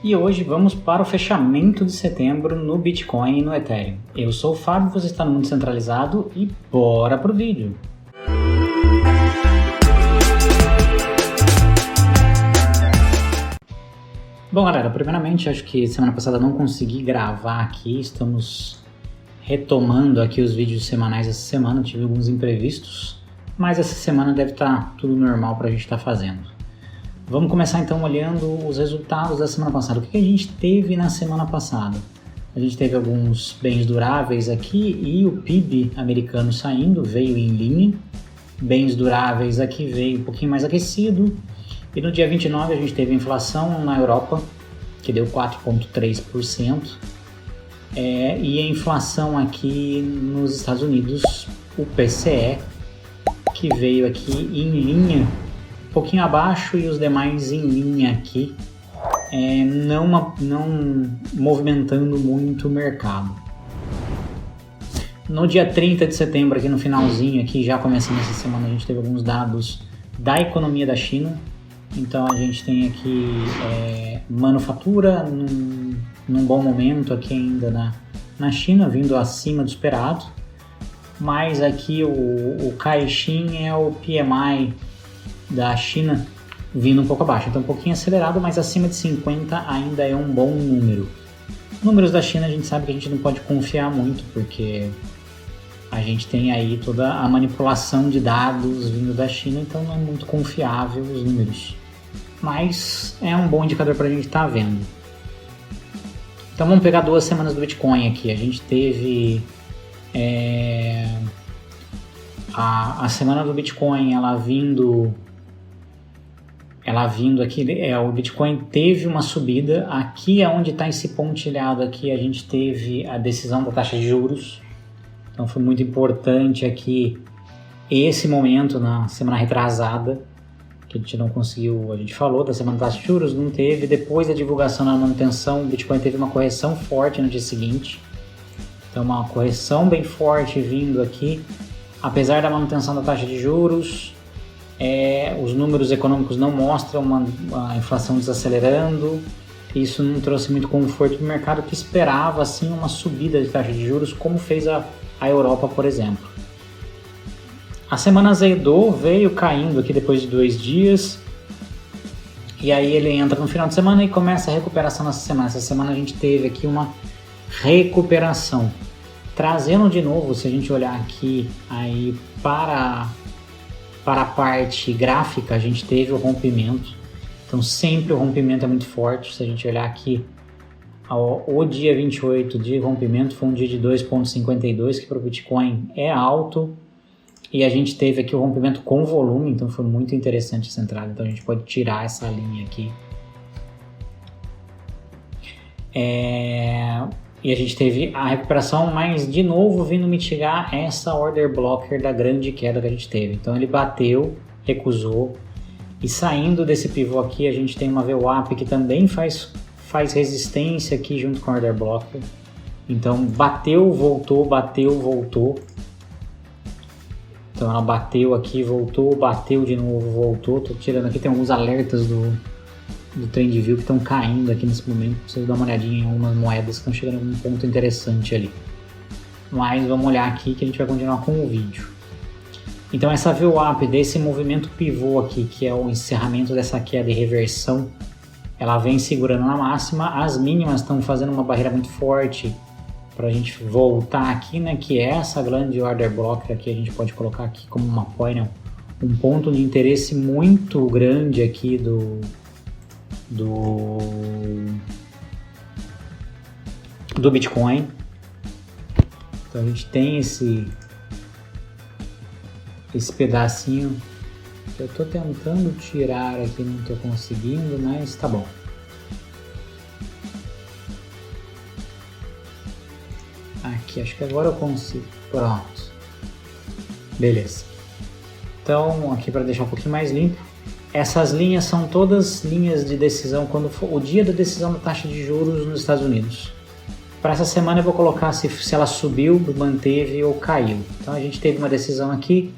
E hoje vamos para o fechamento de setembro no Bitcoin e no Ethereum. Eu sou o Fábio, você está no Mundo Centralizado e bora pro vídeo! Bom galera, primeiramente acho que semana passada não consegui gravar aqui, estamos retomando aqui os vídeos semanais essa semana, tive alguns imprevistos, mas essa semana deve estar tudo normal para a gente estar fazendo. Vamos começar então olhando os resultados da semana passada. O que a gente teve na semana passada? A gente teve alguns bens duráveis aqui e o PIB americano saindo, veio em linha. Bens duráveis aqui veio um pouquinho mais aquecido. E no dia 29 a gente teve inflação na Europa, que deu 4,3%. E a inflação aqui nos Estados Unidos, o PCE, que veio aqui em linha, um pouquinho abaixo, e os demais em linha aqui, não movimentando muito o mercado. No dia 30 de setembro, aqui no finalzinho, aqui, já começando essa semana, a gente teve alguns dados da economia da China. Então a gente tem aqui manufatura num bom momento aqui ainda na China, vindo acima do esperado. Mas aqui o Caixin é o PMI da China vindo um pouco abaixo, então um pouquinho acelerado, mas acima de 50 ainda é um bom número. Números da China a gente sabe que a gente não pode confiar muito, porque a gente tem aí toda a manipulação de dados vindo da China, então não é muito confiável os números. Mas é um bom indicador para a gente estar vendo. Então vamos pegar 2 semanas do Bitcoin aqui. A gente teve a semana do Bitcoin, ela vindo aqui, o Bitcoin teve uma subida. Aqui é onde está esse pontilhado aqui, a gente teve a decisão da taxa de juros. Então foi muito importante aqui esse momento na semana retrasada, que a gente não conseguiu, a gente falou da semana da taxa de juros, não teve. Depois da divulgação da manutenção, o Bitcoin teve uma correção forte no dia seguinte. Então uma correção bem forte vindo aqui. Apesar da manutenção da taxa de juros, os números econômicos não mostram a inflação desacelerando. Isso não trouxe muito conforto para o mercado, que esperava assim uma subida de taxa de juros, como fez a Europa, por exemplo. A semana azedou, veio caindo aqui depois de 2 dias, e aí ele entra no final de semana e começa a recuperação nessa semana. Essa semana a gente teve aqui uma recuperação. Trazendo de novo, se a gente olhar aqui aí para a parte gráfica, a gente teve o rompimento. Então sempre o rompimento é muito forte. Se a gente olhar aqui, o dia 28 de rompimento foi um dia de 2,52, que para o Bitcoin é alto. E a gente teve aqui o rompimento com volume, então foi muito interessante essa entrada. Então a gente pode tirar essa linha aqui. E a gente teve a recuperação, mas de novo vindo mitigar essa order blocker da grande queda que a gente teve. Então ele bateu, recusou, e saindo desse pivô aqui a gente tem uma VWAP que também faz resistência aqui junto com a order blocker. Então bateu, voltou, bateu, voltou. Então ela bateu aqui, voltou, bateu de novo, voltou. Tô tirando aqui, tem alguns alertas do TrendView que estão caindo aqui nesse momento. Preciso dar uma olhadinha em algumas moedas que estão chegando em um ponto interessante ali. Mas vamos olhar aqui que a gente vai continuar com o vídeo. Então essa VWAP desse movimento pivô aqui, que é o encerramento dessa queda e reversão, ela vem segurando na máxima. As mínimas estão fazendo uma barreira muito forte para a gente voltar aqui, né, que é essa grande order blocker aqui. A gente pode colocar aqui como uma apoio, né, um ponto de interesse muito grande aqui do Bitcoin. Então a gente tem esse pedacinho que eu estou tentando tirar aqui, não estou conseguindo, mas tá bom. Aqui, acho que agora eu consigo. Pronto. Beleza. Então, aqui para deixar um pouquinho mais limpo. Essas linhas são todas linhas de decisão quando for o dia da decisão da taxa de juros nos Estados Unidos. Para essa semana eu vou colocar se ela subiu, manteve ou caiu. Então a gente teve uma decisão aqui,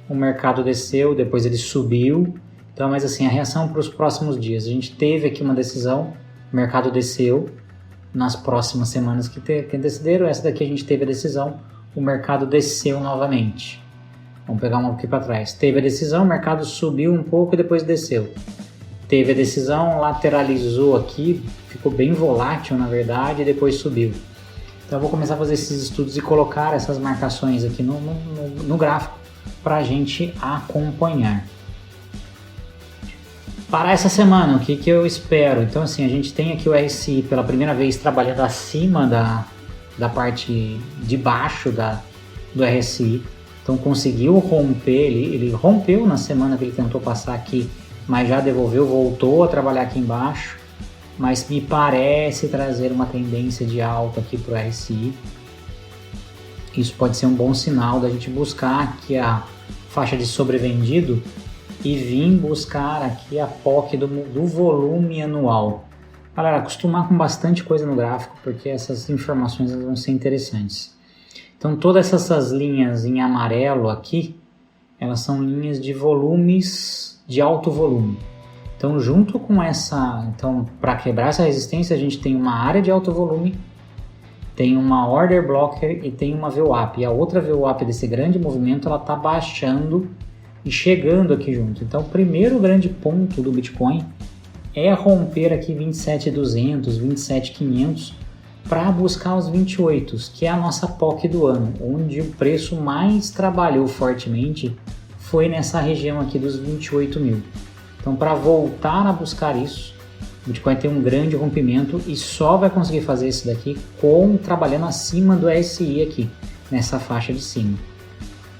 o mercado desceu, depois ele subiu. Então, mas assim, a reação para os próximos dias. A gente teve aqui uma decisão, O mercado desceu nas próximas semanas que antecederam. Essa daqui a gente teve a decisão, o mercado desceu novamente. Vamos pegar uma aqui para trás. Teve a decisão, o mercado subiu um pouco e depois desceu. Teve a decisão, lateralizou aqui, ficou bem volátil na verdade e depois subiu. Então eu vou começar a fazer esses estudos e colocar essas marcações aqui no gráfico para a gente acompanhar. Para essa semana, o que eu espero? Então assim, a gente tem aqui o RSI pela primeira vez trabalhando acima da parte de baixo do RSI. Então conseguiu romper, ele rompeu na semana que ele tentou passar aqui, mas já devolveu, voltou a trabalhar aqui embaixo, mas me parece trazer uma tendência de alta aqui para o RSI. Isso pode ser um bom sinal da gente buscar aqui a faixa de sobrevendido e vir buscar aqui a POC do volume anual. Galera, acostumar com bastante coisa no gráfico, porque essas informações vão ser interessantes. Então todas essas linhas em amarelo aqui, elas são linhas de volumes de alto volume. Então junto com para quebrar essa resistência, a gente tem uma área de alto volume, tem uma order blocker e tem uma VWAP. E a outra VWAP desse grande movimento, ela está baixando e chegando aqui junto. Então o primeiro grande ponto do Bitcoin é romper aqui 27.200, 27.500 para buscar os 28, que é a nossa POC do ano, onde o preço mais trabalhou fortemente foi nessa região aqui dos 28 mil. Então para voltar a buscar isso, o Bitcoin tem um grande rompimento e só vai conseguir fazer isso daqui trabalhando acima do RSI aqui, nessa faixa de cima.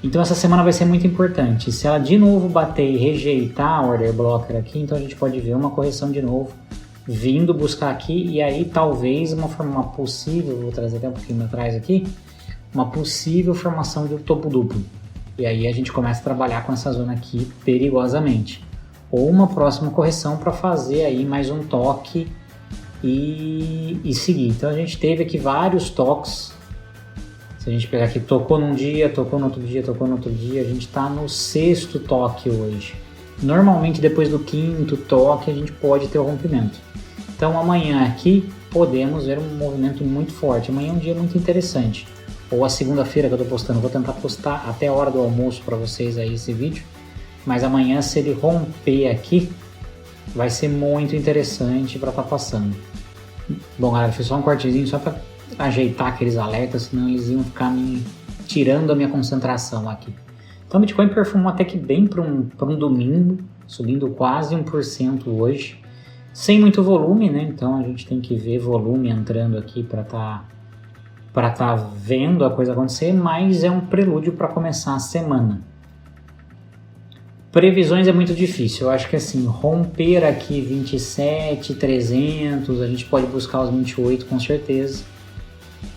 Então essa semana vai ser muito importante. Se ela de novo bater e rejeitar a order blocker aqui, então a gente pode ver uma correção de novo, vindo buscar aqui, e aí talvez uma possível, vou trazer até um pouquinho atrás aqui, uma possível formação de um topo duplo. E aí a gente começa a trabalhar com essa zona aqui perigosamente. Ou uma próxima correção para fazer aí mais um toque e seguir. Então a gente teve aqui vários toques. Se a gente pegar aqui, tocou num dia, tocou no outro dia, tocou no outro dia, a gente está no 6º toque hoje. Normalmente depois do 5º toque a gente pode ter o rompimento. Então amanhã aqui podemos ver um movimento muito forte. Amanhã é um dia muito interessante. Ou a segunda-feira que eu estou postando, vou tentar postar até a hora do almoço para vocês aí esse vídeo. Mas amanhã, se ele romper aqui, vai ser muito interessante para estar passando. Bom galera, fiz só um cortezinho só para ajeitar aqueles alertas, senão eles iam ficar me tirando a minha concentração aqui. Então o Bitcoin performou até que bem para um domingo, subindo quase 1% hoje, sem muito volume, né? Então a gente tem que ver volume entrando aqui para tá vendo a coisa acontecer, mas é um prelúdio para começar a semana. Previsões é muito difícil, eu acho que assim, romper aqui 27.300, a gente pode buscar os 28 com certeza.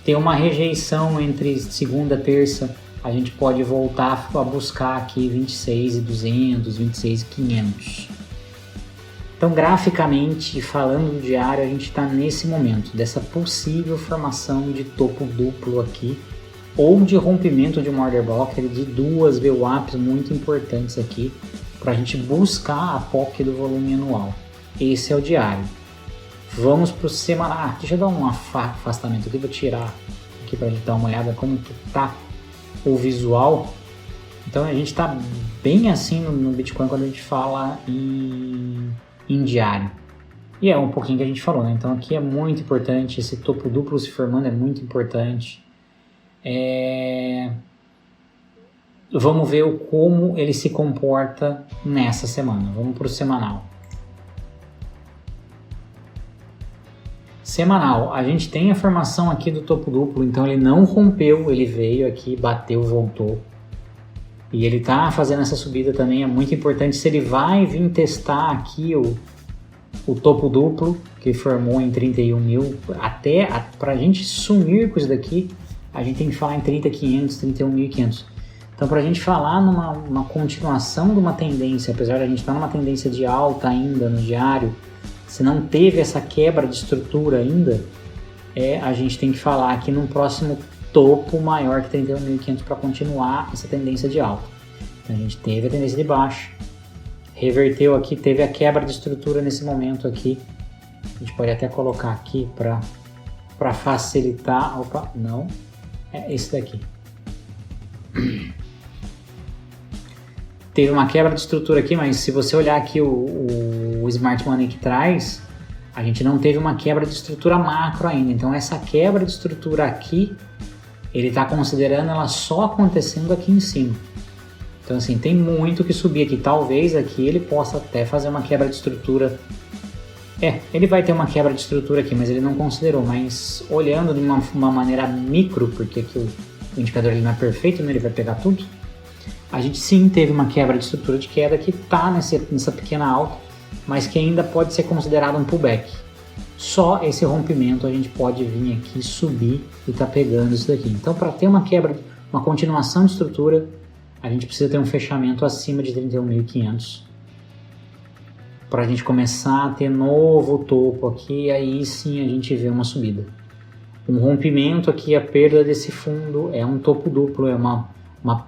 Ter uma rejeição entre segunda e terça, a gente pode voltar a buscar aqui 26.200, 26.500. Então, graficamente, falando do diário, a gente está nesse momento, dessa possível formação de topo duplo aqui, ou de rompimento de uma order blocker de duas VWAPs muito importantes aqui, para a gente buscar a POC do volume anual. Esse é o diário. Vamos para o semanal. Deixa eu dar um afastamento aqui, vou tirar aqui para a gente dar uma olhada como está o visual. Então a gente está bem assim no Bitcoin quando a gente fala em diário. E é um pouquinho que a gente falou, né? Então aqui é muito importante, esse topo duplo se formando é muito importante. Vamos ver como ele se comporta nessa semana. Vamos para o semanal. Semanal, a gente tem a formação aqui do topo duplo, então ele não rompeu, ele veio aqui, bateu, voltou. E ele está fazendo essa subida também, é muito importante. Se ele vai vir testar aqui o topo duplo, que formou em 31 mil, até para a gente sumir com isso daqui, a gente tem que falar em 30.500, 31.500. Então, para a gente falar numa continuação de uma tendência, apesar de a gente estar numa tendência de alta ainda no diário, se não teve essa quebra de estrutura ainda, a gente tem que falar aqui num próximo topo maior que 31.500 para continuar essa tendência de alta. Então, a gente teve a tendência de baixa, reverteu aqui, teve a quebra de estrutura nesse momento aqui, A gente pode até colocar aqui para facilitar. Opa, não. É esse daqui. Teve uma quebra de estrutura aqui, mas se você olhar aqui o Smart Money que traz, a gente não teve uma quebra de estrutura macro ainda. Então essa quebra de estrutura aqui, ele está considerando ela só acontecendo aqui em cima. Então assim, tem muito que subir aqui. Talvez aqui ele possa até fazer uma quebra de estrutura. Ele vai ter uma quebra de estrutura aqui, mas ele não considerou. Mas olhando de uma maneira micro, porque aqui o indicador ele não é perfeito, né? Ele vai pegar tudo. A gente sim teve uma quebra de estrutura de queda que está nessa pequena alta, mas que ainda pode ser considerado um pullback. Só esse rompimento a gente pode vir aqui subir e tá pegando isso daqui. Então, para ter uma quebra, uma continuação de estrutura, a gente precisa ter um fechamento acima de 31.500 para a gente começar a ter novo topo aqui, e aí sim a gente vê uma subida. Um rompimento aqui, a perda desse fundo é um topo duplo, é uma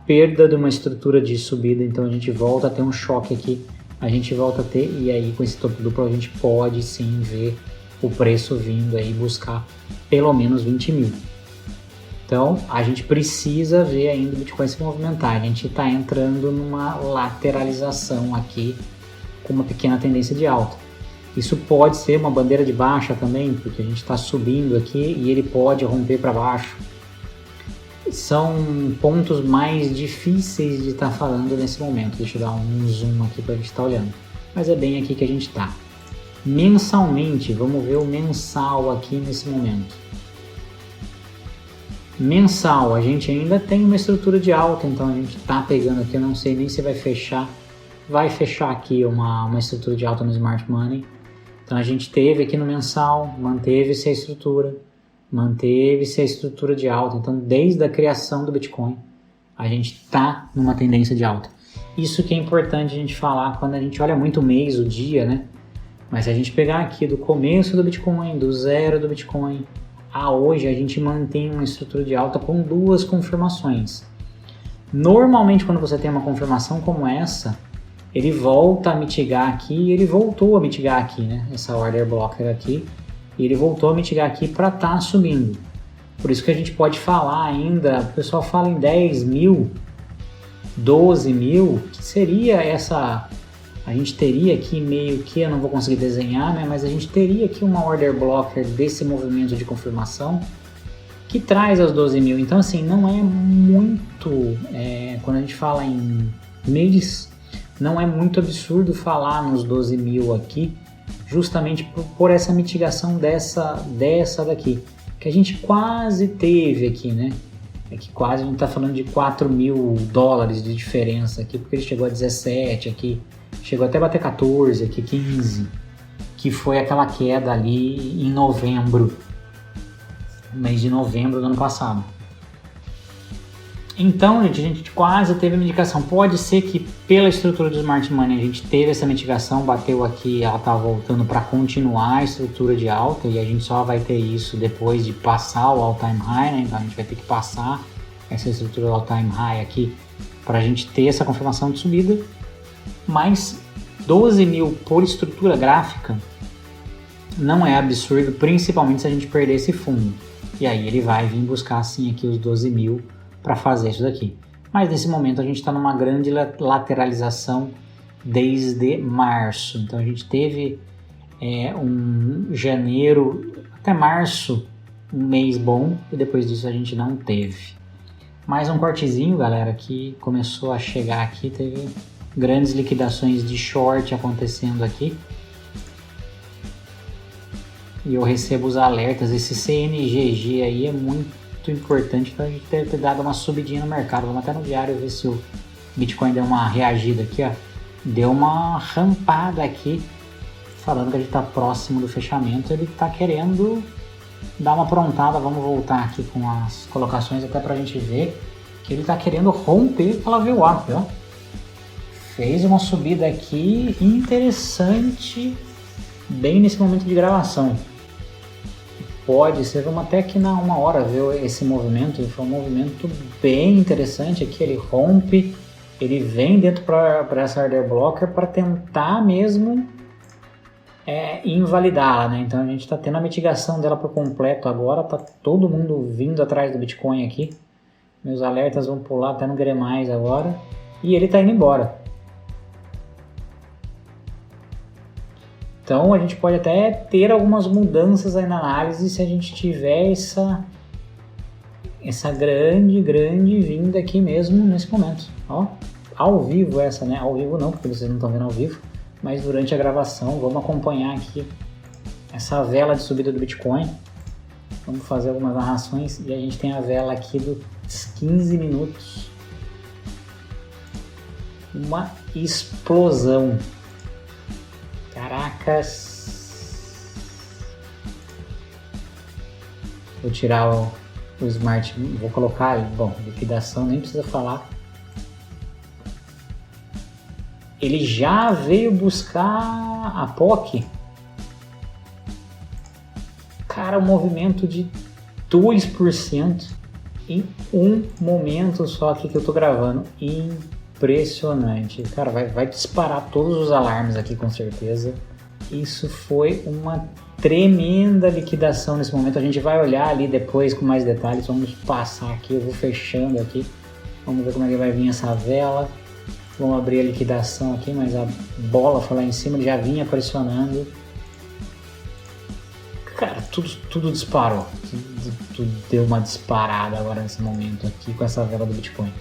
perda de uma estrutura de subida, então a gente volta a ter um choque aqui, a gente volta a ter, e aí com esse topo duplo a gente pode sim ver o preço vindo aí buscar pelo menos 20 mil. Então a gente precisa ver ainda o Bitcoin se movimentar, a gente está entrando numa lateralização aqui com uma pequena tendência de alta. Isso pode ser uma bandeira de baixa também, porque a gente está subindo aqui e ele pode romper para baixo. São pontos mais difíceis de estar falando nesse momento. Deixa eu dar um zoom aqui para a gente estar olhando. Mas é bem aqui que a gente está. Mensalmente, vamos ver o mensal aqui nesse momento. Mensal, a gente ainda tem uma estrutura de alta, então a gente está pegando aqui, eu não sei nem se vai fechar. Vai fechar aqui uma estrutura de alta no Smart Money. Então a gente teve aqui no mensal, manteve-se a estrutura. Manteve-se a estrutura de alta. Então, desde a criação do Bitcoin, a gente está numa tendência de alta. Isso que é importante a gente falar quando a gente olha muito o mês, o dia, né? Mas se a gente pegar aqui do começo do Bitcoin, do zero do Bitcoin, a hoje, a gente mantém uma estrutura de alta com duas confirmações. Normalmente, quando você tem uma confirmação como essa, ele volta a mitigar aqui, e ele voltou a mitigar aqui, né? Essa order blocker aqui. E ele voltou a mitigar aqui para estar subindo. Por isso que a gente pode falar ainda, o pessoal fala em 10 mil, 12 mil, que seria essa, a gente teria aqui meio que, eu não vou conseguir desenhar, né, mas a gente teria aqui uma order blocker desse movimento de confirmação que traz aos 12 mil. Então assim, não é muito, quando a gente fala em mês, não é muito absurdo falar nos 12 mil aqui, justamente por essa mitigação dessa daqui, que a gente quase teve aqui, né? É que quase a gente está falando de 4 mil dólares de diferença aqui, porque ele chegou a 17 aqui, chegou até a bater 14 aqui, 15, que foi aquela queda ali em novembro, mês de novembro do ano passado. Então, gente, a gente quase teve a mitigação. Pode ser que pela estrutura do Smart Money a gente teve essa mitigação, bateu aqui, ela está voltando para continuar a estrutura de alta, e a gente só vai ter isso depois de passar o all-time high, né? Então a gente vai ter que passar essa estrutura do all-time high aqui para a gente ter essa confirmação de subida. Mas 12 mil por estrutura gráfica não é absurdo, principalmente se a gente perder esse fundo. E aí ele vai vir buscar assim aqui os 12 mil para fazer isso daqui. Mas nesse momento a gente está numa grande lateralização desde março. Então a gente teve um janeiro até março, um mês bom, e depois disso a gente não teve. Mais um cortezinho, galera, que começou a chegar aqui, teve grandes liquidações de short acontecendo aqui. E eu recebo os alertas, esse CNGG aí é muito importante para a gente ter dado uma subidinha no mercado. Vamos até no diário ver se o Bitcoin deu uma reagida aqui, ó. Deu uma rampada aqui, falando que a gente está próximo do fechamento. Ele está querendo dar uma aprontada. Vamos voltar aqui com as colocações até para a gente ver que ele está querendo romper aquela VWAP, ó. Fez uma subida aqui interessante bem nesse momento de gravação. Pode ser, vamos até aqui na 1 hora ver esse movimento. Foi um movimento bem interessante aqui. Ele rompe, ele vem dentro para essa order blocker para tentar mesmo invalidá-la, né? Então a gente está tendo a mitigação dela por completo agora, tá todo mundo vindo atrás do Bitcoin aqui. Meus alertas vão pular até no Gremais agora e ele está indo embora. Então a gente pode até ter algumas mudanças aí na análise se a gente tiver essa grande vinda aqui mesmo nesse momento. Ó, ao vivo essa, né? Ao vivo não, porque vocês não estão vendo ao vivo, mas durante a gravação vamos acompanhar aqui essa vela de subida do Bitcoin. Vamos fazer algumas narrações e a gente tem a vela aqui dos 15 minutos. Uma explosão. Caracas. Vou tirar o Smart, vou colocar ali. Bom, liquidação nem precisa falar. Ele já veio buscar a POC. Cara, um movimento de 2% em um momento só aqui que eu tô gravando. Impressionante. Cara, vai disparar todos os alarmes aqui com certeza. Isso foi uma tremenda liquidação nesse momento. A gente vai olhar ali depois com mais detalhes. Vamos passar aqui, eu vou fechando aqui. Vamos ver como é que vai vir essa vela. Vamos abrir a liquidação aqui, mas a bola foi lá em cima, ele já vinha pressionando. Cara, tudo disparou. Tudo deu uma disparada agora nesse momento aqui com essa vela do Bitcoin.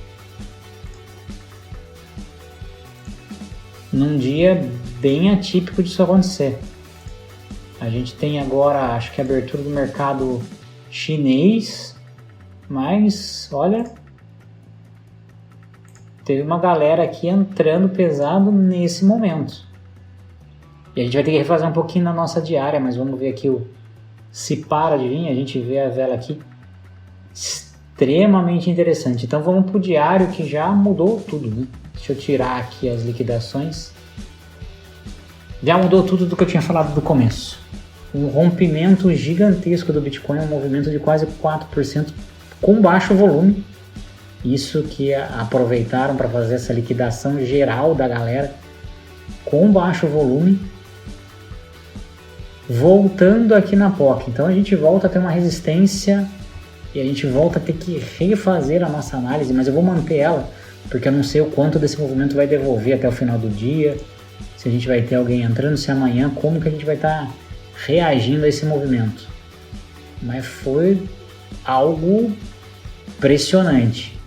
Num dia bem atípico disso acontecer. A gente tem agora, acho que a abertura do mercado chinês, mas olha, teve uma galera aqui entrando pesado nesse momento. E a gente vai ter que refazer um pouquinho na nossa diária, mas vamos ver aqui se para de vir, a gente vê a vela aqui extremamente interessante. Então vamos para o diário que já mudou tudo, né? Deixa eu tirar aqui as liquidações. Já mudou tudo do que eu tinha falado do começo. Um rompimento gigantesco do Bitcoin, um movimento de quase 4% com baixo volume. Isso que aproveitaram para fazer essa liquidação geral da galera com baixo volume. Voltando aqui na POC. Então a gente volta a ter uma resistência e a gente volta a ter que refazer a nossa análise, mas eu vou manter ela porque eu não sei o quanto desse movimento vai devolver até o final do dia, se a gente vai ter alguém entrando, se amanhã, como que a gente vai estar reagindo a esse movimento. Mas foi algo impressionante.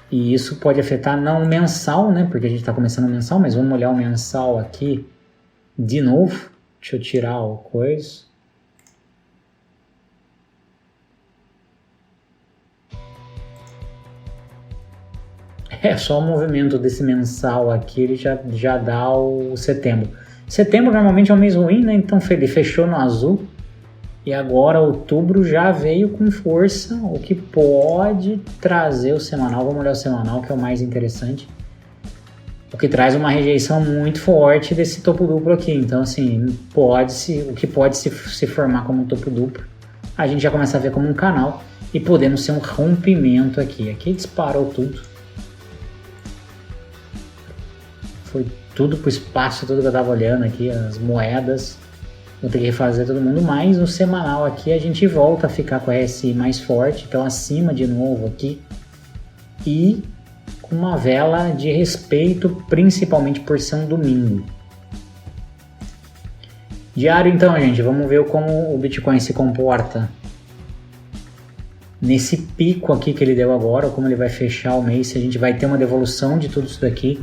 E isso pode afetar não o mensal, né? Porque a gente está começando o mensal, mas vamos olhar o mensal aqui de novo. Deixa eu tirar o coisa. Só o movimento desse mensal aqui, ele já dá o setembro. Setembro normalmente é um mês ruim, né? Então ele fechou no azul. E agora outubro já veio com força, o que pode trazer o semanal. Vamos olhar o semanal, que é o mais interessante. O que traz uma rejeição muito forte desse topo duplo aqui. Então, assim, o que pode se formar como um topo duplo, a gente já começa a ver como um canal e podendo ser um rompimento aqui. Aqui disparou tudo. Foi tudo pro espaço, tudo que eu tava olhando aqui, as moedas. Vou ter que refazer todo mundo, mas no semanal aqui a gente volta a ficar com a RSI mais forte, então acima de novo aqui. E com uma vela de respeito, principalmente por ser um domingo. Diário então, gente, vamos ver como o Bitcoin se comporta nesse pico aqui que ele deu agora, como ele vai fechar o mês, se a gente vai ter uma devolução de tudo isso daqui.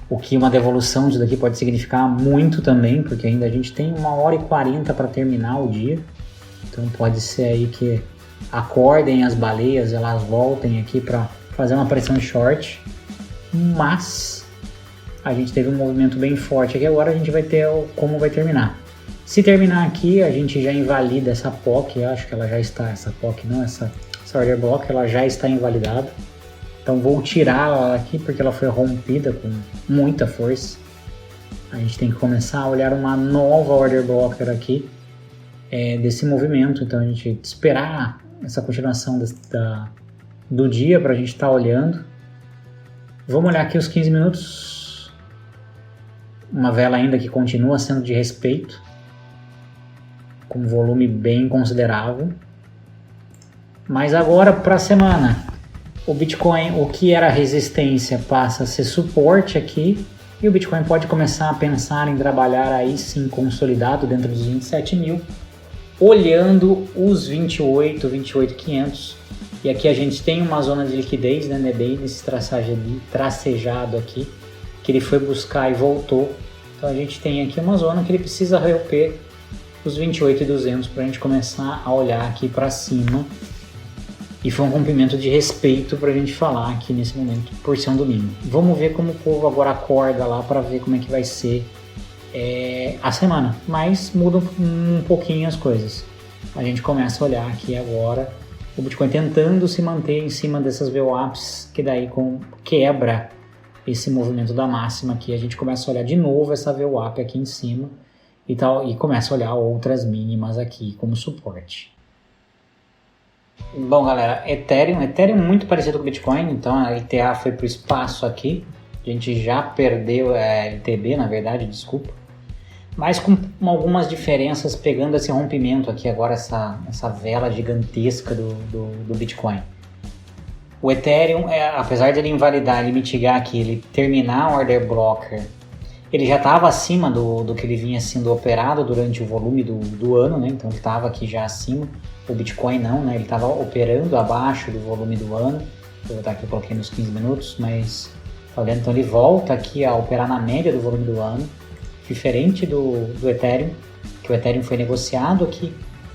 O que uma devolução disso daqui pode significar muito também, porque ainda a gente tem 1h40 para terminar o dia. Então pode ser aí que acordem as baleias, elas voltem aqui para fazer uma pressão short. Mas a gente teve um movimento bem forte aqui, agora a gente vai ter como vai terminar. Se terminar aqui, a gente já invalida essa POC, eu acho que ela já está, essa POC não, essa order block, ela já está invalidada. Então vou tirar ela aqui porque ela foi rompida com muita força. A gente tem que começar a olhar uma nova order blocker aqui desse movimento. Então a gente esperar essa continuação do dia para a gente estar olhando. Vamos olhar aqui os 15 minutos. uma vela ainda que continua sendo de respeito, com um volume bem considerável. Mas agora para a semana, o Bitcoin, o que era resistência, passa a ser suporte aqui, e o Bitcoin pode começar a pensar em trabalhar aí sim consolidado dentro dos 27 mil, olhando os 28.500. E aqui a gente tem uma zona de liquidez, né, bem nesse tracejado aqui, que ele foi buscar e voltou. Então a gente tem aqui uma zona que ele precisa romper os 28.200 para a gente começar a olhar aqui para cima. E foi um rompimento de respeito para a gente falar aqui nesse momento, por ser um domingo. Vamos ver como o povo agora acorda lá para ver como é que vai ser a semana. Mas muda um pouquinho as coisas. A gente começa a olhar aqui agora o Bitcoin tentando se manter em cima dessas VWAPs, que daí quebra esse movimento da máxima aqui. A gente começa a olhar de novo essa VWAP aqui em cima e tal, e começa a olhar outras mínimas aqui como suporte. Bom, galera, Ethereum muito parecido com o Bitcoin, então a LTA foi para o espaço aqui, a gente já perdeu a LTB, na verdade, desculpa, mas com algumas diferenças, pegando esse rompimento aqui agora, essa vela gigantesca do Bitcoin. O Ethereum, apesar de ele invalidar, ele mitigar aqui, ele terminar o order blocker, ele já estava acima do que ele vinha sendo operado durante o volume do ano, né? Então ele estava aqui já acima. O Bitcoin não, né? Ele estava operando abaixo do volume do ano. Eu vou estar aqui, eu coloquei nos 15 minutos, mas tá vendo? Então ele volta aqui a operar na média do volume do ano, diferente do Ethereum, que o Ethereum foi negociado aqui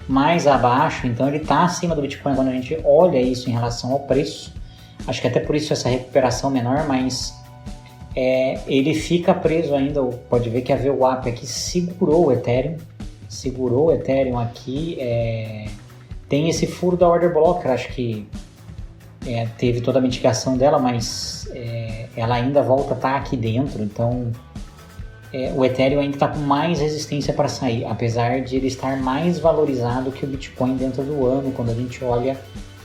mais abaixo, então ele está acima do Bitcoin quando a gente olha isso em relação ao preço. Acho que até por isso essa recuperação menor, mas ele fica preso ainda. Pode ver que a VWAP aqui segurou o Ethereum aqui, tem esse furo da order blocker, acho que teve toda a mitigação dela, mas ela ainda volta a estar aqui dentro, então o Ethereum ainda está com mais resistência para sair, apesar de ele estar mais valorizado que o Bitcoin dentro do ano, quando a gente olha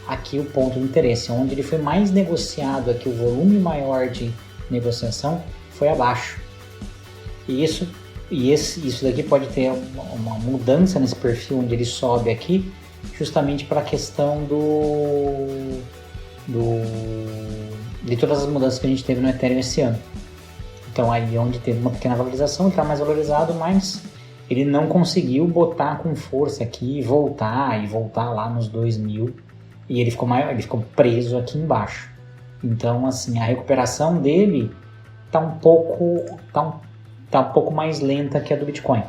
aqui o ponto de interesse, onde ele foi mais negociado aqui, o volume maior de negociação foi abaixo. E isso daqui pode ter uma mudança nesse perfil onde ele sobe aqui, justamente para a questão de todas as mudanças que a gente teve no Ethereum esse ano. Então aí onde teve uma pequena valorização, ele está mais valorizado, mas ele não conseguiu botar com força aqui e voltar lá nos 2.000, e ele ficou preso aqui embaixo. Então, assim, a recuperação dele tá um pouco mais lenta que a do Bitcoin.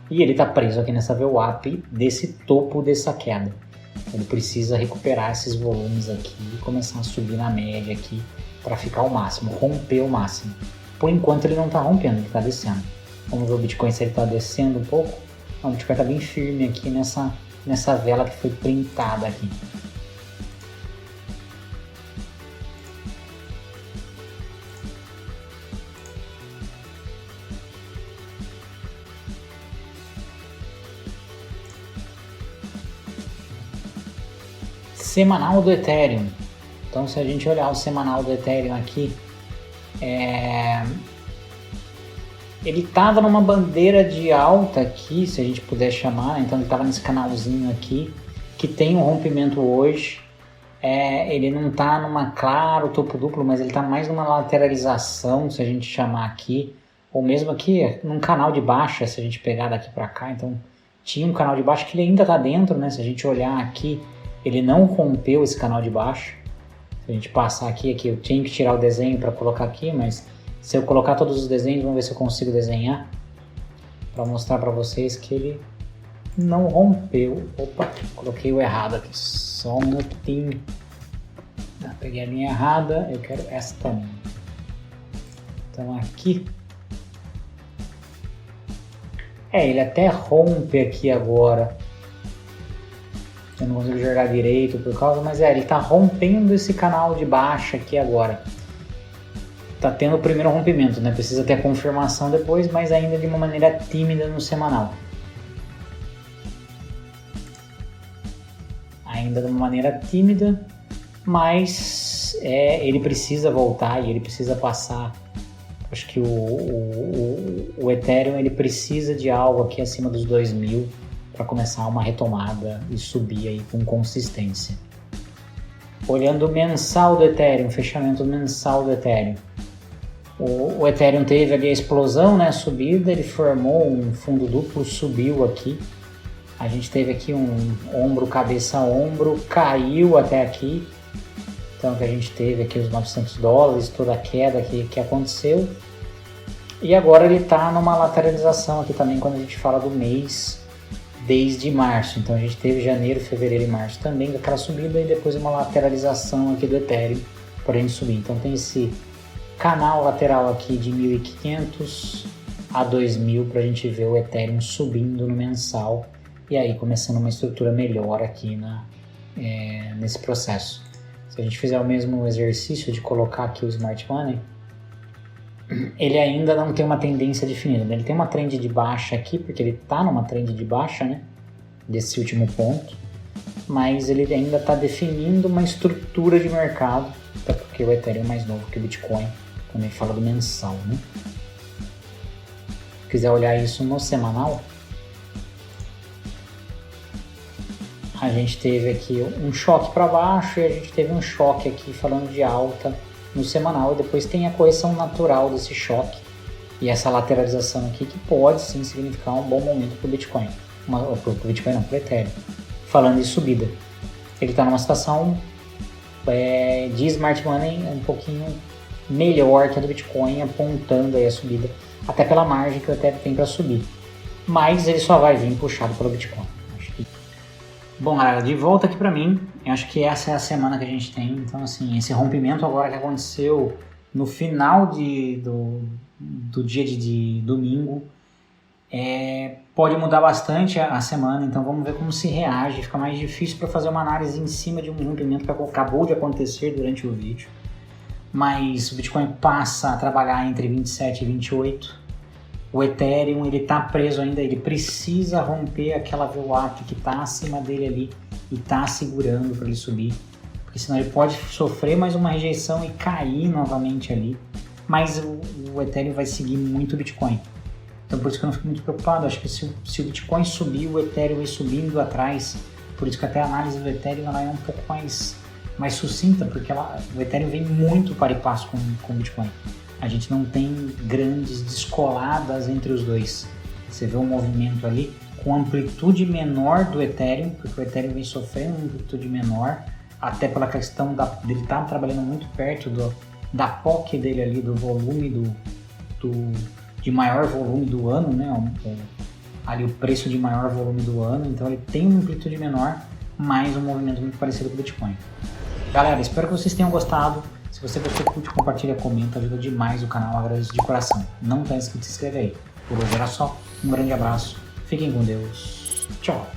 E ele tá preso aqui nessa VWAP desse topo dessa queda. Ele precisa recuperar esses volumes aqui e começar a subir na média aqui para ficar o máximo, romper o máximo. Por enquanto ele não tá rompendo, ele tá descendo. Vamos ver o Bitcoin se ele tá descendo um pouco. Não, o Bitcoin tá bem firme aqui nessa vela que foi printada aqui. Semanal do Ethereum. Então, se a gente olhar o semanal do Ethereum aqui, ele estava numa bandeira de alta aqui, se a gente puder chamar, então ele estava nesse canalzinho aqui, que tem um rompimento hoje. Ele não está numa claro topo duplo, mas ele está mais numa lateralização, se a gente chamar aqui, ou mesmo aqui num canal de baixa, se a gente pegar daqui para cá. Então tinha um canal de baixa que ele ainda está dentro, né? Se a gente olhar aqui, ele não rompeu esse canal de baixo. Se a gente passar aqui eu tinha que tirar o desenho para colocar aqui, mas se eu colocar todos os desenhos, vamos ver se eu consigo desenhar para mostrar para vocês que ele não rompeu. Opa, coloquei o errado aqui, só um minutinho. Peguei a linha errada, eu quero essa também. Então aqui, ele até rompe aqui agora. Eu não consigo jogar direito por causa, mas ele tá rompendo esse canal de baixa aqui agora. Tá tendo o primeiro rompimento, né? Precisa ter a confirmação depois, mas ainda de uma maneira tímida no semanal. Ainda de uma maneira tímida, mas ele precisa voltar e ele precisa passar Acho que o Ethereum ele precisa de algo aqui acima dos 2.000 para começar uma retomada e subir aí com consistência. Olhando o mensal do Ethereum, fechamento mensal do Ethereum. O Ethereum teve ali a explosão, né, a subida, ele formou um fundo duplo, subiu aqui. A gente teve aqui um ombro, cabeça, ombro, caiu até aqui. Então que a gente teve aqui os $900, toda a queda que aconteceu. E agora ele está numa lateralização aqui também quando a gente fala do mês desde março. Então a gente teve janeiro, fevereiro e março também aquela subida e depois uma lateralização aqui do Ethereum para a gente subir. Então tem esse canal lateral aqui de 1.500 a 2.000 para a gente ver o Ethereum subindo no mensal e aí começando uma estrutura melhor aqui nesse processo. Se a gente fizer o mesmo exercício de colocar aqui o Smart Money, ele ainda não tem uma tendência definida. Ele tem uma trend de baixa aqui, porque ele está numa trend de baixa, né? Desse último ponto. Mas ele ainda está definindo uma estrutura de mercado, até porque o Ethereum é mais novo que o Bitcoin, quando ele fala do mensal, né? Se quiser olhar isso no semanal, a gente teve aqui um choque para baixo e a gente teve um choque aqui falando de alta no semanal, e depois tem a correção natural desse choque e essa lateralização aqui que pode sim significar um bom momento para o Bitcoin, para o Bitcoin não, para o Ethereum. Falando em subida, ele está numa situação de Smart Money um pouquinho melhor que a do Bitcoin, apontando aí a subida, até pela margem que o Ethereum tem para subir, mas ele só vai vir puxado pelo Bitcoin. Bom, galera, de volta aqui pra mim, eu acho que essa é a semana que a gente tem, então assim, esse rompimento agora que aconteceu no final do dia de domingo, pode mudar bastante a semana, então vamos ver como se reage, fica mais difícil para fazer uma análise em cima de um rompimento que acabou de acontecer durante o vídeo, mas o Bitcoin passa a trabalhar entre 27 e 28, o Ethereum ele está preso ainda, ele precisa romper aquela VWAP que está acima dele ali e está segurando para ele subir, porque senão ele pode sofrer mais uma rejeição e cair novamente ali, mas o Ethereum vai seguir muito o Bitcoin. Então por isso que eu não fico muito preocupado, acho que se o Bitcoin subir, o Ethereum vai subindo atrás, por isso que até a análise do Ethereum ela é um pouco mais sucinta, porque o Ethereum vem muito par e passo com o Bitcoin. A gente não tem grandes descoladas entre os dois. Você vê um movimento ali com amplitude menor do Ethereum, porque o Ethereum vem sofrendo uma amplitude menor, até pela questão dele estar trabalhando muito perto da POC dele ali, do volume de maior volume do ano, né? Ali o preço de maior volume do ano, então ele tem uma amplitude menor, mas um movimento muito parecido com o Bitcoin. Galera, espero que vocês tenham gostado. Se você gostou, curte, compartilha, comenta, ajuda demais o canal, agradeço de coração. Não tá inscrito, se inscreve aí. Por hoje era só, um grande abraço, fiquem com Deus, tchau!